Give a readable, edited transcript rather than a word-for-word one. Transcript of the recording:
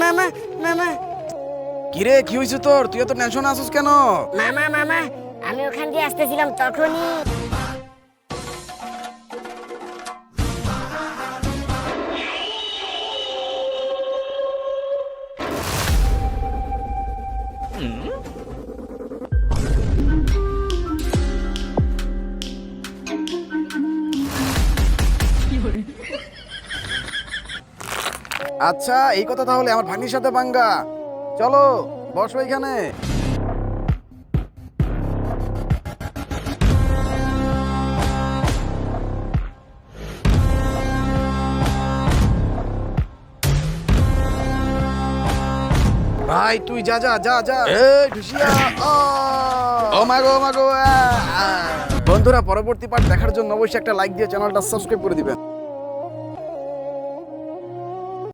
মামা মামা কিরে কি হয়েছে তোর? তুই এত টেনশন আছিস কেন? মামা মামা আমি ওখান দিয়ে আসতেছিলাম তখনই আচ্ছা এই কথা তাহলে, আমার ভাগ্নির সাথে পাঙ্গা। চলো বসো এখানে। ভাই তুই যা যা যা যা। এই ঢুসিয়া ও মাগো মাগো। বন্ধুরা পরবর্তী পার্ট দেখার জন্য অবশ্যই একটা লাইক দিয়ে চ্যানেলটা সাবস্ক্রাইব করে দিবেন।